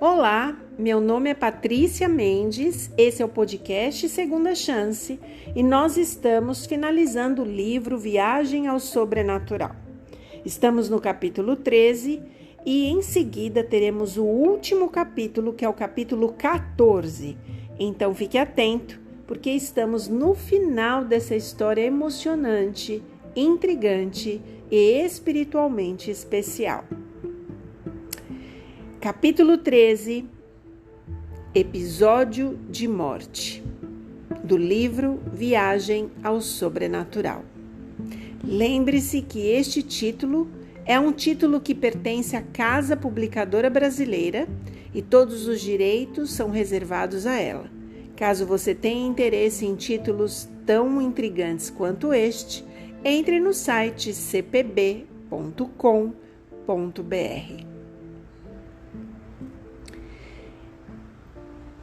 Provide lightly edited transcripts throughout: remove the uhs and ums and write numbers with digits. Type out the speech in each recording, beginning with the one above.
Olá, meu nome é Patrícia Mendes, esse é o podcast Segunda Chance e nós estamos finalizando o livro Viagem ao Sobrenatural. Estamos no capítulo 13 e em seguida teremos o último capítulo, que é o capítulo 14. Então fique atento, porque estamos no final dessa história emocionante, intrigante e espiritualmente especial. Capítulo 13, Episódio de Morte, do livro Viagem ao Sobrenatural. Lembre-se que este título é um título que pertence à Casa Publicadora Brasileira e todos os direitos são reservados a ela. Caso você tenha interesse em títulos tão intrigantes quanto este, entre no site cpb.com.br.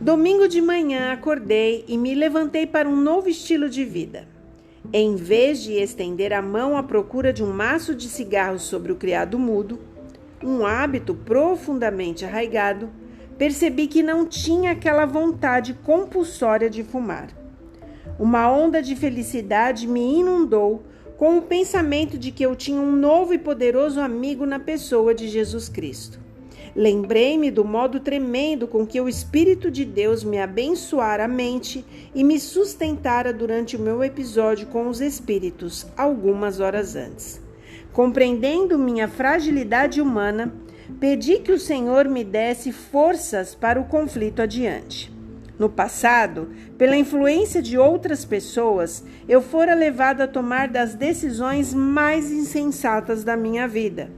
Domingo de manhã acordei e me levantei para um novo estilo de vida. Em vez de estender a mão à procura de um maço de cigarros sobre o criado mudo, um hábito profundamente arraigado, percebi que não tinha aquela vontade compulsória de fumar. Uma onda de felicidade me inundou com o pensamento de que eu tinha um novo e poderoso amigo na pessoa de Jesus Cristo. Lembrei-me do modo tremendo com que o Espírito de Deus me abençoara a mente e me sustentara durante o meu episódio com os espíritos, algumas horas antes. Compreendendo minha fragilidade humana, pedi que o Senhor me desse forças para o conflito adiante. No passado, pela influência de outras pessoas, eu fora levado a tomar das decisões mais insensatas da minha vida.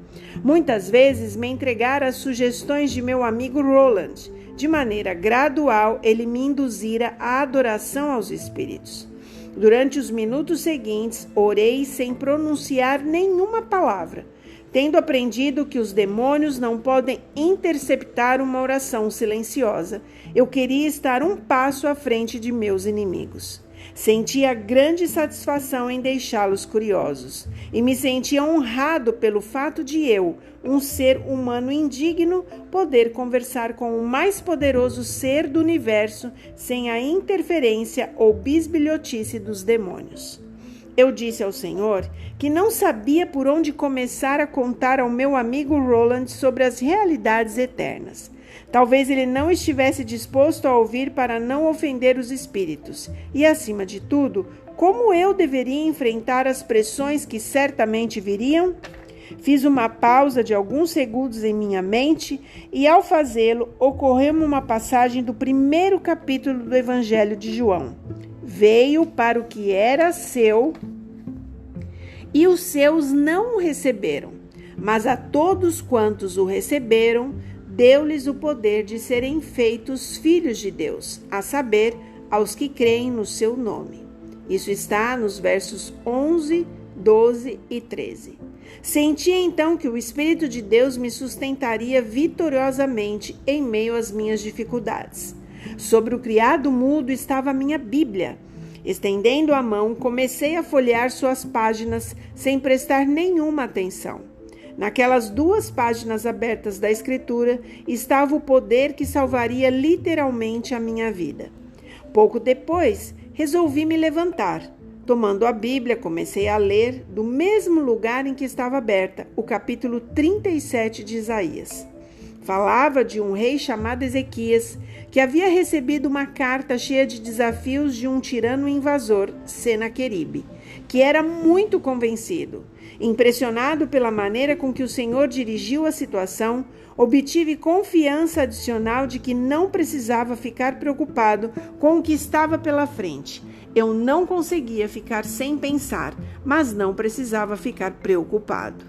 Muitas vezes me entregara às sugestões de meu amigo Roland. De maneira gradual, ele me induzira à adoração aos espíritos. Durante os minutos seguintes, orei sem pronunciar nenhuma palavra, tendo aprendido que os demônios não podem interceptar uma oração silenciosa. Eu queria estar um passo à frente de meus inimigos. Sentia grande satisfação em deixá-los curiosos e me sentia honrado pelo fato de eu, um ser humano indigno, poder conversar com o mais poderoso ser do universo sem a interferência ou bisbilhotice dos demônios. Eu disse ao Senhor que não sabia por onde começar a contar ao meu amigo Roland sobre as realidades eternas. Talvez ele não estivesse disposto a ouvir para não ofender os espíritos. E, acima de tudo, como eu deveria enfrentar as pressões que certamente viriam? Fiz uma pausa de alguns segundos em minha mente e, ao fazê-lo, ocorreu-me uma passagem do primeiro capítulo do Evangelho de João. Veio para o que era seu e os seus não o receberam, mas a todos quantos o receberam, deu-lhes o poder de serem feitos filhos de Deus, a saber, aos que creem no seu nome. Isso está nos versos 11, 12 e 13. Senti então que o Espírito de Deus me sustentaria vitoriosamente em meio às minhas dificuldades. Sobre o criado mudo estava a minha Bíblia. Estendendo a mão, comecei a folhear suas páginas sem prestar nenhuma atenção. Naquelas 2 páginas abertas da Escritura estava o poder que salvaria literalmente a minha vida. Pouco depois, resolvi me levantar. Tomando a Bíblia, comecei a ler, do mesmo lugar em que estava aberta, o capítulo 37 de Isaías. Falava de um rei chamado Ezequias, que havia recebido uma carta cheia de desafios de um tirano invasor, Senaqueribe, que era muito convencido. Impressionado pela maneira com que o Senhor dirigiu a situação, obtive confiança adicional de que não precisava ficar preocupado com o que estava pela frente. Eu não conseguia ficar sem pensar, mas não precisava ficar preocupado.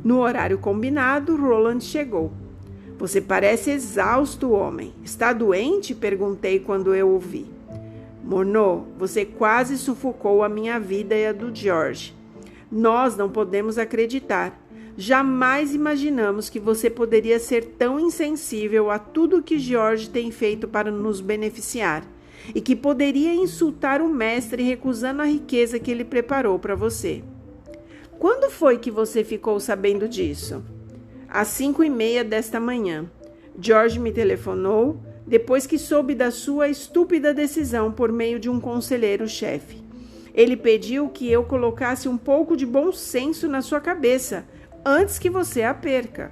No horário combinado, Roland chegou. Você parece exausto, homem. Está doente? Perguntei quando eu o vi. Morneau, você quase sufocou a minha vida e a do George. Nós não podemos acreditar. Jamais imaginamos que você poderia ser tão insensível a tudo que George tem feito para nos beneficiar e que poderia insultar o mestre recusando a riqueza que ele preparou para você. Quando foi que você ficou sabendo disso? Às 5:30 desta manhã. George me telefonou depois que soube da sua estúpida decisão por meio de um conselheiro-chefe. Ele pediu que eu colocasse um pouco de bom senso na sua cabeça antes que você a perca.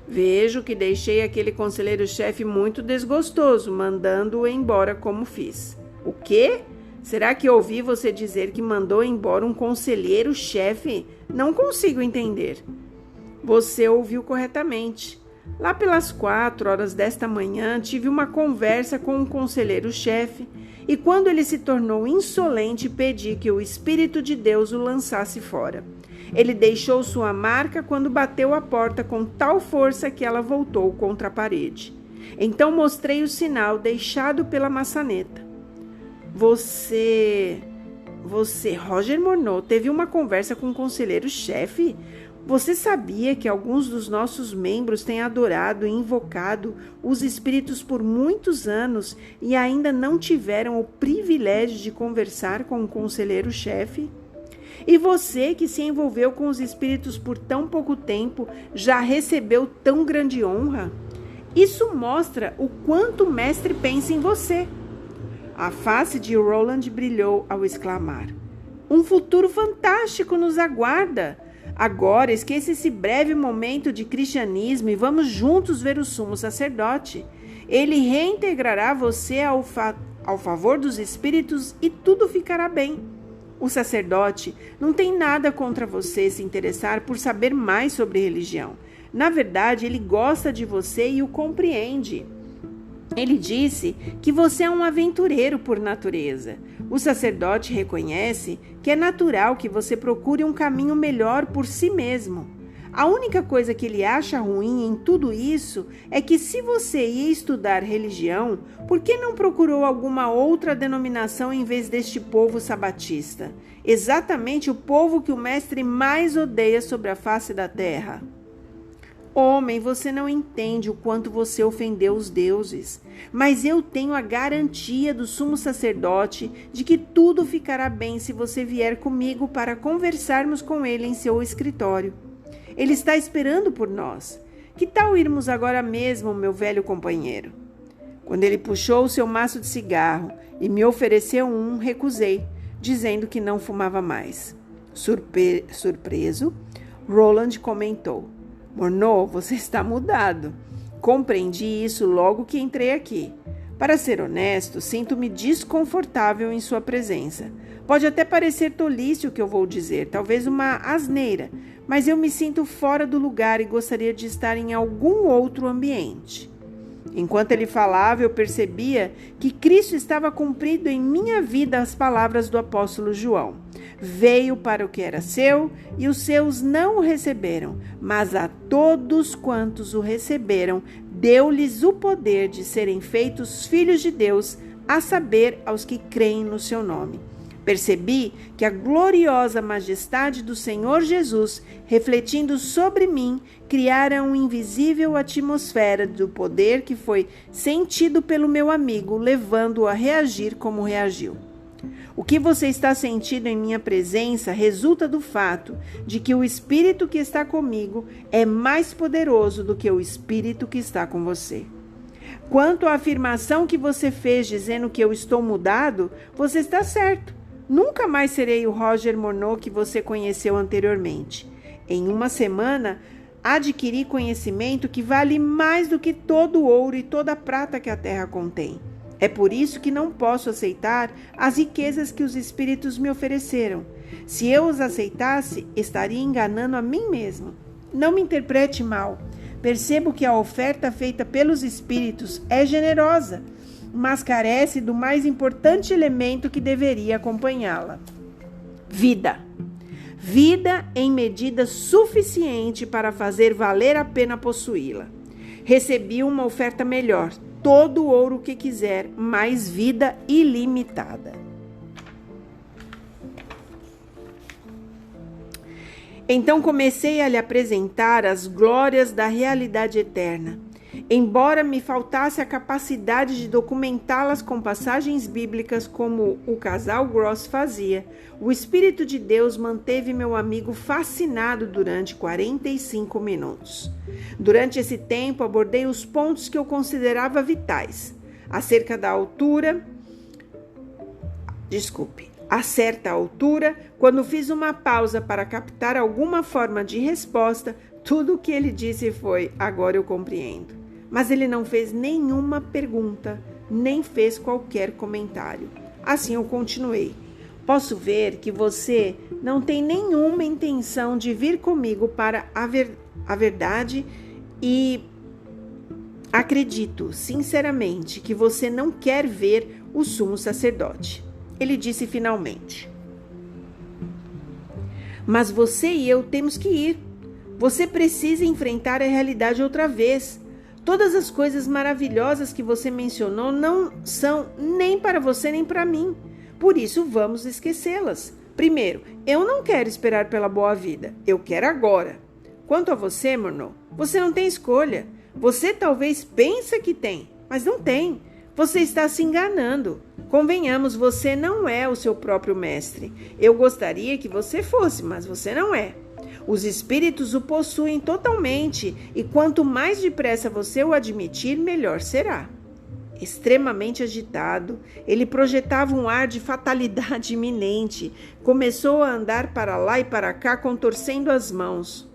Vejo que deixei aquele conselheiro-chefe muito desgostoso, mandando-o embora como fiz. O quê? Será que ouvi você dizer que mandou embora um conselheiro-chefe? Não consigo entender. Você ouviu corretamente. Lá pelas 4 horas desta manhã, tive uma conversa com um conselheiro-chefe e quando ele se tornou insolente, pedi que o Espírito de Deus o lançasse fora. Ele deixou sua marca quando bateu a porta com tal força que ela voltou contra a parede. Então mostrei o sinal deixado pela maçaneta. Você, Roger Morneau, teve uma conversa com o conselheiro-chefe? Você sabia que alguns dos nossos membros têm adorado e invocado os espíritos por muitos anos e ainda não tiveram o privilégio de conversar com o conselheiro-chefe? E você, que se envolveu com os espíritos por tão pouco tempo, já recebeu tão grande honra? Isso mostra o quanto o mestre pensa em você. A face de Roland brilhou ao exclamar: um futuro fantástico nos aguarda. Agora esqueça esse breve momento de cristianismo e vamos juntos ver o sumo sacerdote. Ele reintegrará você ao favor dos espíritos e tudo ficará bem. O sacerdote não tem nada contra você se interessar por saber mais sobre religião. Na verdade, ele gosta de você e o compreende. Ele disse que você é um aventureiro por natureza. O sacerdote reconhece que é natural que você procure um caminho melhor por si mesmo. A única coisa que ele acha ruim em tudo isso é que se você ia estudar religião, por que não procurou alguma outra denominação em vez deste povo sabatista? Exatamente o povo que o mestre mais odeia sobre a face da terra. Homem, você não entende o quanto você ofendeu os deuses, mas eu tenho a garantia do sumo sacerdote de que tudo ficará bem se você vier comigo para conversarmos com ele em seu escritório. Ele está esperando por nós. Que tal irmos agora mesmo, meu velho companheiro? Quando ele puxou o seu maço de cigarro e me ofereceu um, recusei, dizendo que não fumava mais. Surpreso, Roland comentou: Morneau, você está mudado. Compreendi isso logo que entrei aqui. Para ser honesto, sinto-me desconfortável em sua presença. Pode até parecer tolice o que eu vou dizer, talvez uma asneira, mas eu me sinto fora do lugar e gostaria de estar em algum outro ambiente. Enquanto ele falava, eu percebia que Cristo estava cumprindo em minha vida as palavras do apóstolo João. Veio para o que era seu e os seus não o receberam, mas a todos quantos o receberam, deu-lhes o poder de serem feitos filhos de Deus, a saber, aos que creem no seu nome. Percebi que a gloriosa majestade do Senhor Jesus, refletindo sobre mim, criara uma invisível atmosfera do poder que foi sentido pelo meu amigo, levando-o a reagir como reagiu. O que você está sentindo em minha presença resulta do fato de que o Espírito que está comigo é mais poderoso do que o Espírito que está com você. Quanto à afirmação que você fez dizendo que eu estou mudado, você está certo. Nunca mais serei o Roger Morneau que você conheceu anteriormente. Em uma semana, adquiri conhecimento que vale mais do que todo o ouro e toda a prata que a terra contém. É por isso que não posso aceitar as riquezas que os espíritos me ofereceram. Se eu os aceitasse, estaria enganando a mim mesmo. Não me interprete mal. Percebo que a oferta feita pelos espíritos é generosa, mas carece do mais importante elemento que deveria acompanhá-la: vida. Vida em medida suficiente para fazer valer a pena possuí-la. Recebi uma oferta melhor, todo o ouro que quiser, mais vida ilimitada. Então comecei a lhe apresentar as glórias da realidade eterna. Embora me faltasse a capacidade de documentá-las com passagens bíblicas como o casal Gross fazia, o Espírito de Deus manteve meu amigo fascinado durante 45 minutos. Durante esse tempo, abordei os pontos que eu considerava vitais. A certa altura, quando fiz uma pausa para captar alguma forma de resposta, tudo o que ele disse foi: agora eu compreendo. Mas ele não fez nenhuma pergunta, nem fez qualquer comentário. Assim eu continuei. Posso ver que você não tem nenhuma intenção de vir comigo para a verdade e acredito, sinceramente, que você não quer ver o sumo sacerdote. Ele disse finalmente. Mas você e eu temos que ir. Você precisa enfrentar a realidade outra vez. Todas as coisas maravilhosas que você mencionou não são nem para você nem para mim. Por isso, vamos esquecê-las. Primeiro, eu não quero esperar pela boa vida. Eu quero agora. Quanto a você, Murnau, você não tem escolha. Você talvez pense que tem, mas não tem. Você está se enganando. Convenhamos, você não é o seu próprio mestre. Eu gostaria que você fosse, mas você não é. Os espíritos o possuem totalmente, e quanto mais depressa você o admitir, melhor será. Extremamente agitado, ele projetava um ar de fatalidade iminente. Começou a andar para lá e para cá, contorcendo as mãos.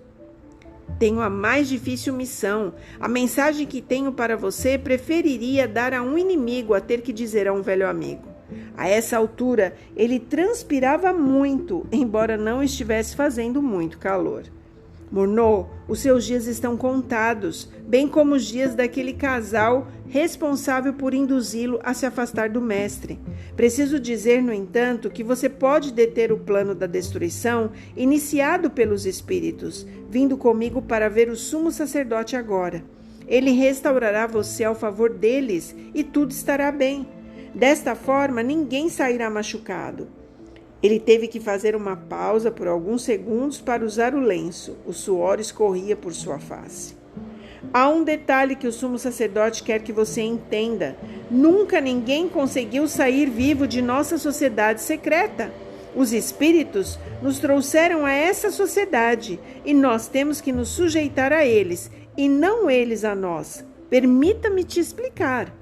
Tenho a mais difícil missão. A mensagem que tenho para você preferiria dar a um inimigo a ter que dizer a um velho amigo. A essa altura, ele transpirava muito, embora não estivesse fazendo muito calor. Murnau, os seus dias estão contados, bem como os dias daquele casal responsável por induzi-lo a se afastar do mestre. Preciso dizer, no entanto, que você pode deter o plano da destruição iniciado pelos espíritos, vindo comigo para ver o sumo sacerdote agora. Ele restaurará você ao favor deles e tudo estará bem. Desta forma, ninguém sairá machucado. Ele teve que fazer uma pausa por alguns segundos para usar o lenço. O suor escorria por sua face. Há um detalhe que o sumo sacerdote quer que você entenda. Nunca ninguém conseguiu sair vivo de nossa sociedade secreta. Os espíritos nos trouxeram a essa sociedade e nós temos que nos sujeitar a eles, e não eles a nós. Permita-me te explicar.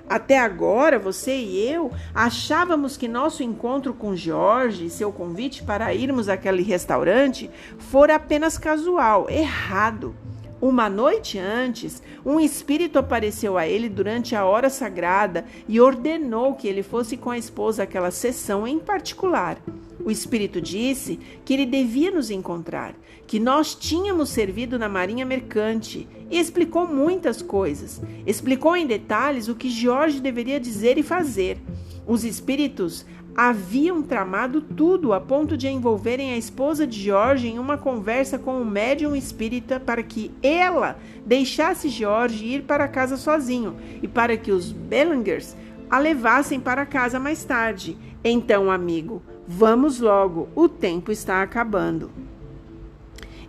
Até agora, você e eu achávamos que nosso encontro com George e seu convite para irmos àquele restaurante fora apenas casual. Errado. Uma noite antes, um espírito apareceu a ele durante a hora sagrada e ordenou que ele fosse com a esposa àquela sessão em particular. O espírito disse que ele devia nos encontrar, que nós tínhamos servido na marinha mercante e explicou muitas coisas. Explicou em detalhes o que George deveria dizer e fazer. Os espíritos haviam tramado tudo a ponto de envolverem a esposa de George em uma conversa com o médium espírita para que ela deixasse George ir para casa sozinho e para que os Bellingers a levassem para casa mais tarde. Então, amigo, vamos logo, o tempo está acabando.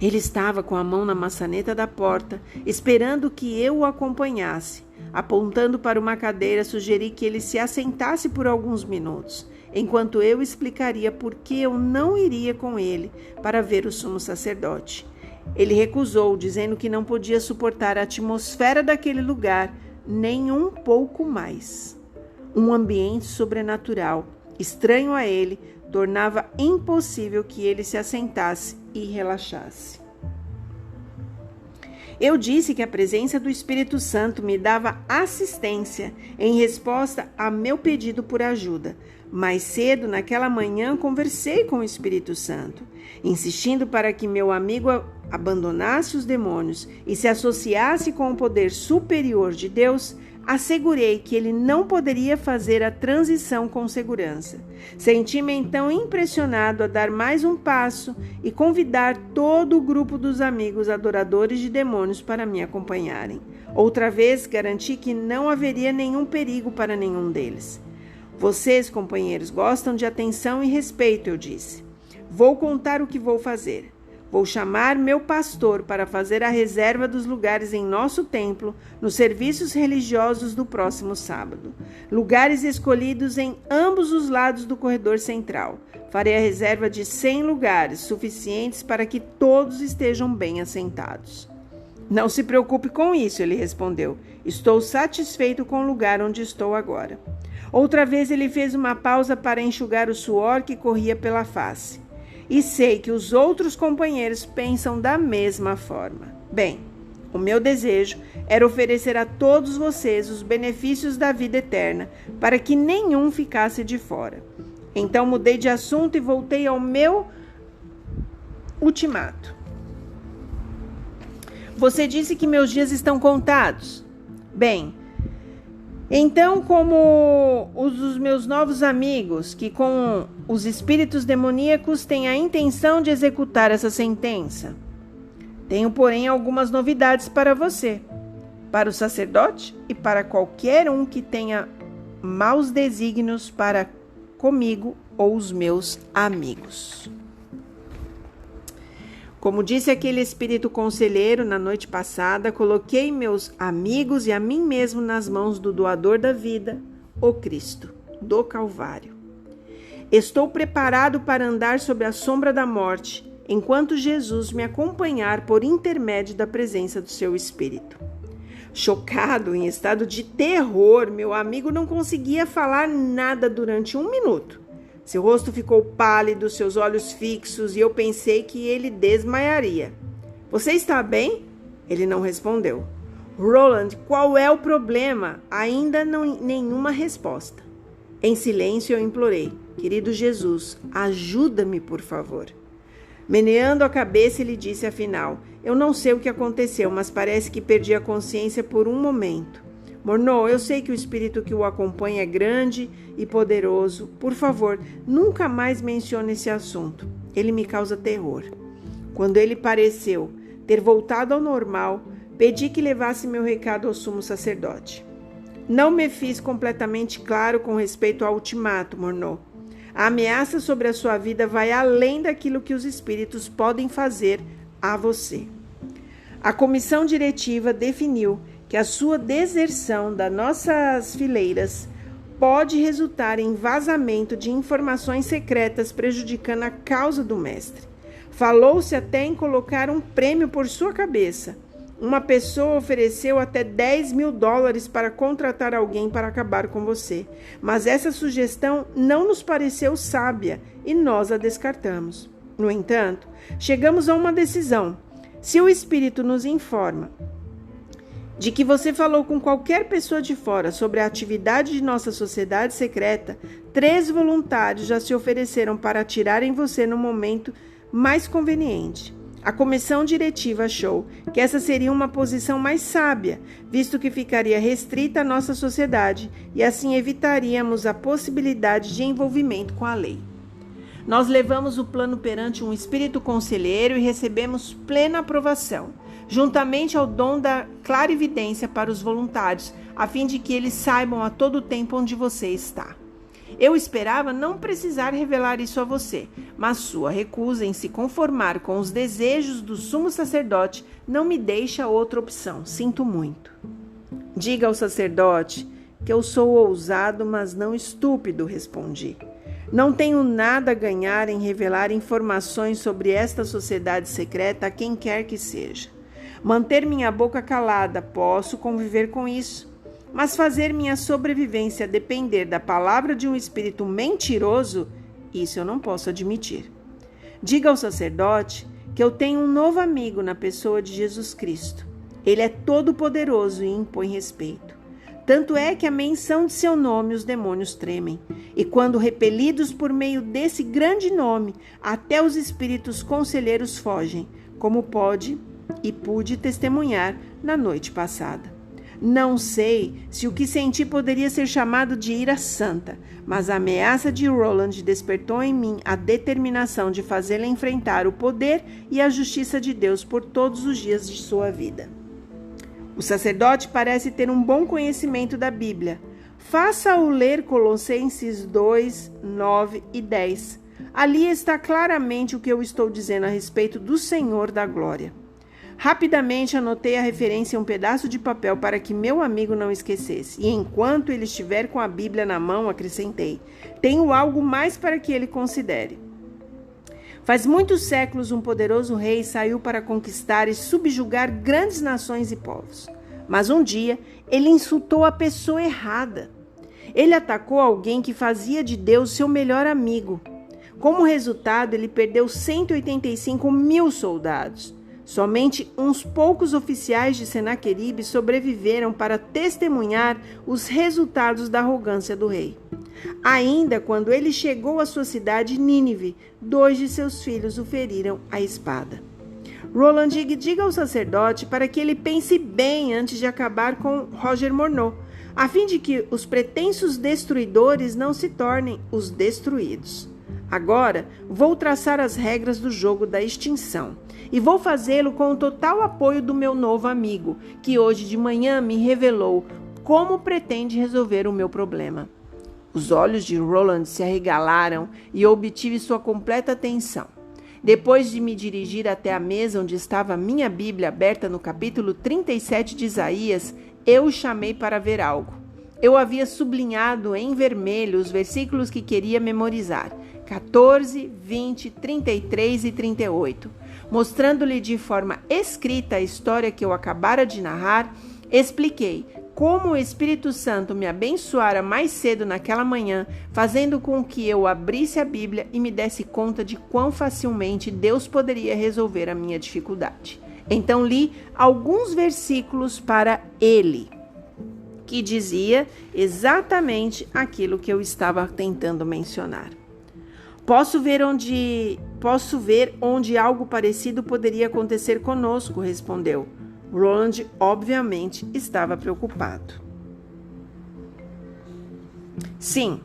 Ele estava com a mão na maçaneta da porta, esperando que eu o acompanhasse. Apontando para uma cadeira, sugeri que ele se assentasse por alguns minutos, enquanto eu explicaria por que eu não iria com ele para ver o sumo sacerdote. Ele recusou, dizendo que não podia suportar a atmosfera daquele lugar, nem um pouco mais. Um ambiente sobrenatural, estranho a ele, tornava impossível que ele se assentasse e relaxasse. Eu disse que a presença do Espírito Santo me dava assistência em resposta a meu pedido por ajuda. Mais cedo, naquela manhã, conversei com o Espírito Santo, insistindo para que meu amigo abandonasse os demônios e se associasse com o poder superior de Deus. Assegurei que ele não poderia fazer a transição com segurança. Senti-me então impressionado a dar mais um passo e convidar todo o grupo dos amigos adoradores de demônios para me acompanharem. Outra vez, garanti que não haveria nenhum perigo para nenhum deles. Vocês, companheiros, gostam de atenção e respeito, eu disse. Vou contar o que vou fazer. Vou chamar meu pastor para fazer a reserva dos lugares em nosso templo, nos serviços religiosos do próximo sábado. Lugares escolhidos em ambos os lados do corredor central. Farei a reserva de 100 lugares, suficientes para que todos estejam bem assentados. Não se preocupe com isso, ele respondeu. Estou satisfeito com o lugar onde estou agora. Outra vez ele fez uma pausa para enxugar o suor que corria pela face. E sei que os outros companheiros pensam da mesma forma. Bem, o meu desejo era oferecer a todos vocês os benefícios da vida eterna, para que nenhum ficasse de fora. Então mudei de assunto e voltei ao meu ultimato. Você disse que meus dias estão contados. Bem, então, como os dos meus novos amigos, que com os espíritos demoníacos têm a intenção de executar essa sentença? Tenho, porém, algumas novidades para você, para o sacerdote e para qualquer um que tenha maus desígnios para comigo ou os meus amigos. Como disse aquele espírito conselheiro na noite passada, coloquei meus amigos e a mim mesmo nas mãos do doador da vida, o Cristo, do Calvário. Estou preparado para andar sob a sombra da morte, enquanto Jesus me acompanhar por intermédio da presença do seu Espírito. Chocado, em estado de terror, meu amigo não conseguia falar nada durante 1 minuto. Seu rosto ficou pálido, seus olhos fixos, e eu pensei que ele desmaiaria. Você está bem? Ele não respondeu. Roland, qual é o problema? Ainda nenhuma resposta. Em silêncio eu implorei. Querido Jesus, ajuda-me, por favor. Meneando a cabeça, ele disse afinal, eu não sei o que aconteceu, mas parece que perdi a consciência por um momento. Morneau, eu sei que o espírito que o acompanha é grande e poderoso. Por favor, nunca mais mencione esse assunto. Ele me causa terror. Quando ele pareceu ter voltado ao normal, pedi que levasse meu recado ao sumo sacerdote. Não me fiz completamente claro com respeito ao ultimato, Morneau. A ameaça sobre a sua vida vai além daquilo que os espíritos podem fazer a você. A comissão diretiva definiu que a sua deserção das nossas fileiras pode resultar em vazamento de informações secretas prejudicando a causa do mestre. Falou-se até em colocar um prêmio por sua cabeça. Uma pessoa ofereceu até $10.000 para contratar alguém para acabar com você. Mas essa sugestão não nos pareceu sábia e nós a descartamos. No entanto, chegamos a uma decisão. Se o espírito nos informa de que você falou com qualquer pessoa de fora sobre a atividade de nossa sociedade secreta, 3 voluntários já se ofereceram para atirarem você no momento mais conveniente. A comissão diretiva achou que essa seria uma posição mais sábia, visto que ficaria restrita à nossa sociedade e assim evitaríamos a possibilidade de envolvimento com a lei. Nós levamos o plano perante um espírito conselheiro e recebemos plena aprovação, juntamente ao dom da clarividência para os voluntários, a fim de que eles saibam a todo tempo onde você está. Eu esperava não precisar revelar isso a você, mas sua recusa em se conformar com os desejos do sumo sacerdote não me deixa outra opção. Sinto muito. Diga ao sacerdote que eu sou ousado, mas não estúpido, respondi. Não tenho nada a ganhar em revelar informações sobre esta sociedade secreta a quem quer que seja. Manter minha boca calada, posso conviver com isso. Mas fazer minha sobrevivência depender da palavra de um espírito mentiroso, isso eu não posso admitir. Diga ao sacerdote que eu tenho um novo amigo na pessoa de Jesus Cristo. Ele é todo-poderoso e impõe respeito. Tanto é que a menção de seu nome os demônios tremem. E quando repelidos por meio desse grande nome, até os espíritos conselheiros fogem, como pode e pude testemunhar na noite passada. Não sei se o que senti poderia ser chamado de ira santa, mas a ameaça de Roland despertou em mim a determinação de fazê-la enfrentar o poder e a justiça de Deus por todos os dias de sua vida. O sacerdote parece ter um bom conhecimento da Bíblia. Faça-o ler Colossenses 2, 9 e 10. Ali está claramente o que eu estou dizendo a respeito do Senhor da Glória. Rapidamente anotei a referência em um pedaço de papel para que meu amigo não esquecesse. E enquanto ele estiver com a Bíblia na mão, acrescentei: tenho algo mais para que ele considere. Faz muitos séculos um poderoso rei saiu para conquistar e subjugar grandes nações e povos. Mas um dia ele insultou a pessoa errada. Ele atacou alguém que fazia de Deus seu melhor amigo. Como resultado, ele perdeu 185 mil soldados. Somente uns poucos oficiais de Senaqueribe sobreviveram para testemunhar os resultados da arrogância do rei. Ainda quando ele chegou à sua cidade, Nínive, 2 de seus filhos o feriram à espada. Roland, diga ao sacerdote para que ele pense bem antes de acabar com Roger Morneau, a fim de que os pretensos destruidores não se tornem os destruídos. Agora, vou traçar as regras do jogo da extinção. E vou fazê-lo com o total apoio do meu novo amigo, que hoje de manhã me revelou como pretende resolver o meu problema. Os olhos de Roland se arregalaram e eu obtive sua completa atenção. Depois de me dirigir até a mesa onde estava a minha Bíblia aberta no capítulo 37 de Isaías, eu o chamei para ver algo. Eu havia sublinhado em vermelho os versículos que queria memorizar, 14, 20, 33 e 38. Mostrando-lhe de forma escrita a história que eu acabara de narrar, expliquei como o Espírito Santo me abençoara mais cedo naquela manhã, fazendo com que eu abrisse a Bíblia e me desse conta de quão facilmente Deus poderia resolver a minha dificuldade. Então li alguns versículos para ele, que dizia exatamente aquilo que eu estava tentando mencionar. Posso ver onde algo parecido poderia acontecer conosco, respondeu. Roland, obviamente, estava preocupado. Sim,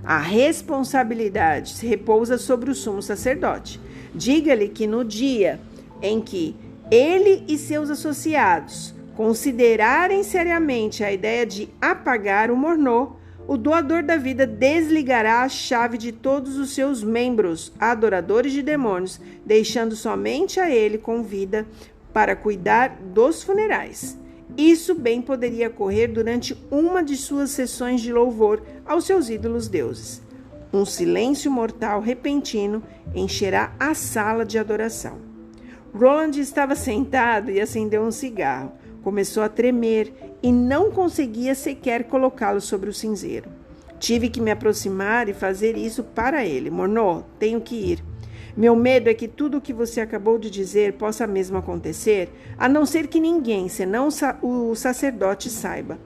a responsabilidade repousa sobre o sumo sacerdote. Diga-lhe que no dia em que ele e seus associados considerarem seriamente a ideia de apagar o Morneau, o doador da vida desligará a chave de todos os seus membros, adoradores de demônios, deixando somente a ele com vida para cuidar dos funerais. Isso bem poderia ocorrer durante uma de suas sessões de louvor aos seus ídolos deuses. Um silêncio mortal repentino encherá a sala de adoração. Roland estava sentado e acendeu um cigarro. Começou a tremer e não conseguia sequer colocá-lo sobre o cinzeiro. Tive que me aproximar e fazer isso para ele. Morneau, tenho que ir. Meu medo é que tudo o que você acabou de dizer possa mesmo acontecer, a não ser que ninguém, senão o sacerdote, saiba.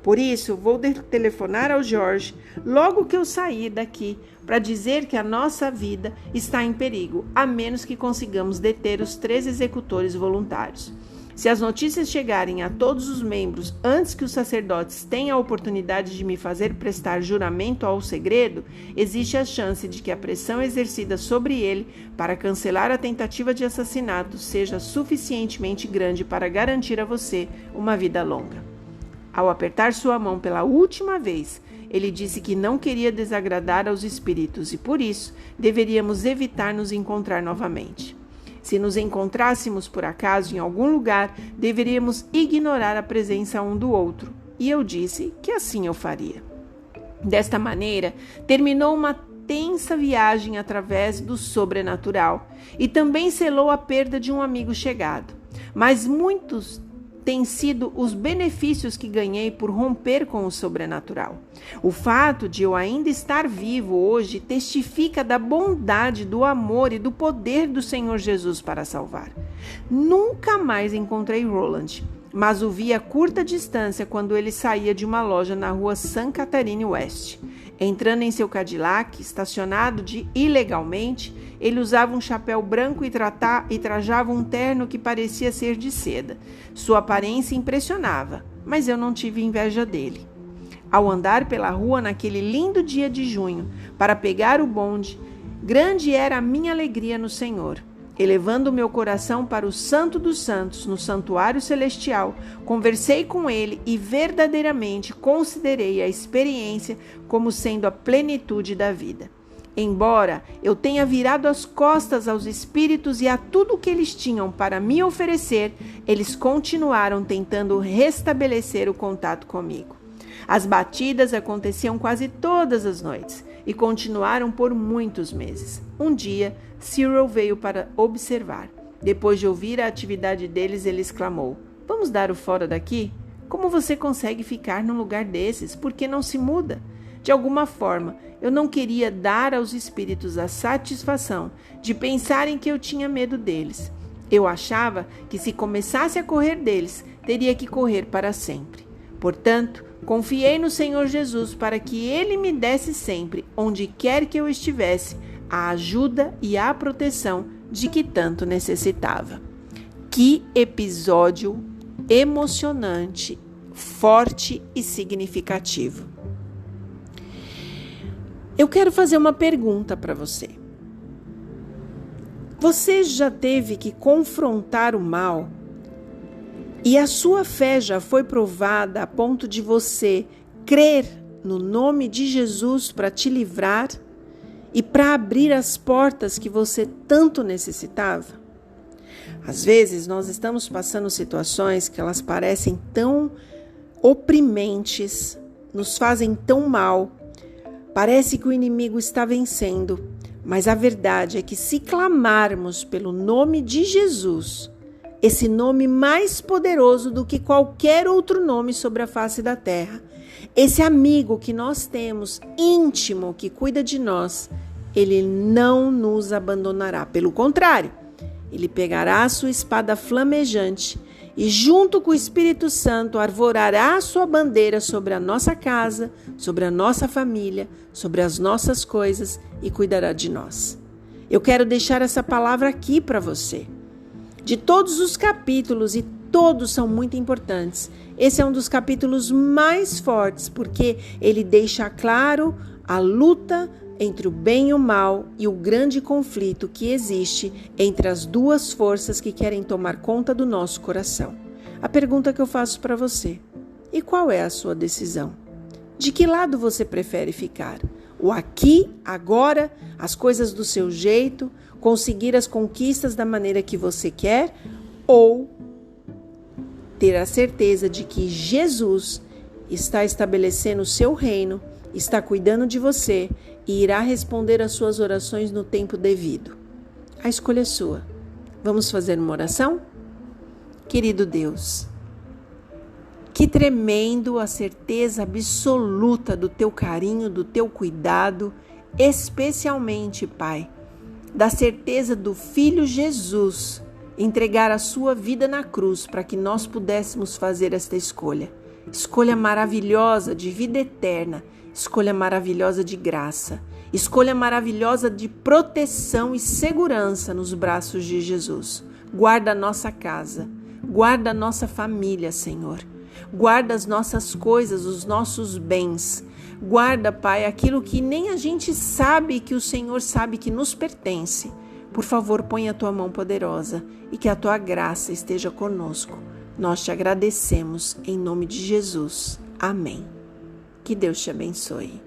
Por isso, vou telefonar ao George logo que eu sair daqui para dizer que a nossa vida está em perigo, a menos que consigamos deter os 3 executores voluntários. Se as notícias chegarem a todos os membros antes que os sacerdotes tenham a oportunidade de me fazer prestar juramento ao segredo, existe a chance de que a pressão exercida sobre ele para cancelar a tentativa de assassinato seja suficientemente grande para garantir a você uma vida longa. Ao apertar sua mão pela última vez, ele disse que não queria desagradar aos espíritos e, por isso, deveríamos evitar nos encontrar novamente. Se nos encontrássemos por acaso em algum lugar, deveríamos ignorar a presença um do outro. E eu disse que assim eu faria. Desta maneira, terminou uma tensa viagem através do sobrenatural e também selou a perda de um amigo chegado. Mas muitos têm sido os benefícios que ganhei por romper com o sobrenatural. O fato de eu ainda estar vivo hoje testifica da bondade, do amor e do poder do Senhor Jesus para salvar. Nunca mais encontrei Roland, mas o vi a curta distância quando ele saía de uma loja na rua San Catherine West. Entrando em seu Cadillac, estacionado ilegalmente, ele usava um chapéu branco e trajava um terno que parecia ser de seda. Sua aparência impressionava, mas eu não tive inveja dele. Ao andar pela rua naquele lindo dia de junho, para pegar o bonde, grande era a minha alegria no Senhor. Elevando meu coração para o Santo dos Santos, no santuário celestial, conversei com ele e verdadeiramente considerei a experiência como sendo a plenitude da vida. Embora eu tenha virado as costas aos espíritos e a tudo o que eles tinham para me oferecer, eles continuaram tentando restabelecer o contato comigo. As batidas aconteciam quase todas as noites e continuaram por muitos meses. Um dia, Cyril veio para observar. Depois de ouvir a atividade deles, ele exclamou: "Vamos dar o fora daqui? Como você consegue ficar num lugar desses? Por que não se muda?" De alguma forma, eu não queria dar aos espíritos a satisfação de pensarem que eu tinha medo deles. Eu achava que se começasse a correr deles, teria que correr para sempre. Portanto, confiei no Senhor Jesus para que Ele me desse sempre, onde quer que eu estivesse, a ajuda e a proteção de que tanto necessitava. Que episódio emocionante, forte e significativo. Eu quero fazer uma pergunta para você. Você já teve que confrontar o mal e a sua fé já foi provada a ponto de você crer no nome de Jesus para te livrar e para abrir as portas que você tanto necessitava? Às vezes nós estamos passando situações que elas parecem tão oprimentes, nos fazem tão mal. Parece que o inimigo está vencendo, mas a verdade é que se clamarmos pelo nome de Jesus, esse nome mais poderoso do que qualquer outro nome sobre a face da terra, esse amigo que nós temos, íntimo, que cuida de nós, ele não nos abandonará. Pelo contrário, ele pegará a sua espada flamejante e junto com o Espírito Santo arvorará a sua bandeira sobre a nossa casa, sobre a nossa família, sobre as nossas coisas e cuidará de nós. Eu quero deixar essa palavra aqui para você. De todos os capítulos, e todos são muito importantes, esse é um dos capítulos mais fortes porque ele deixa claro a luta entre o bem e o mal e o grande conflito que existe entre as duas forças que querem tomar conta do nosso coração. A pergunta que eu faço para você: e qual é a sua decisão? De que lado você prefere ficar? O aqui, agora, as coisas do seu jeito, conseguir as conquistas da maneira que você quer, ou ter a certeza de que Jesus está estabelecendo o seu reino, está cuidando de você e irá responder às suas orações no tempo devido? A escolha é sua. Vamos fazer uma oração? Querido Deus, que tremendo a certeza absoluta do teu carinho, do teu cuidado, especialmente, Pai, da certeza do Filho Jesus entregar a sua vida na cruz para que nós pudéssemos fazer esta escolha. Escolha maravilhosa de vida eterna, escolha maravilhosa de graça, escolha maravilhosa de proteção e segurança nos braços de Jesus. Guarda a nossa casa, guarda a nossa família, Senhor. Guarda as nossas coisas, os nossos bens. Guarda, Pai, aquilo que nem a gente sabe que o Senhor sabe que nos pertence. Por favor, põe a tua mão poderosa e que a tua graça esteja conosco. Nós te agradecemos em nome de Jesus. Amém. Que Deus te abençoe.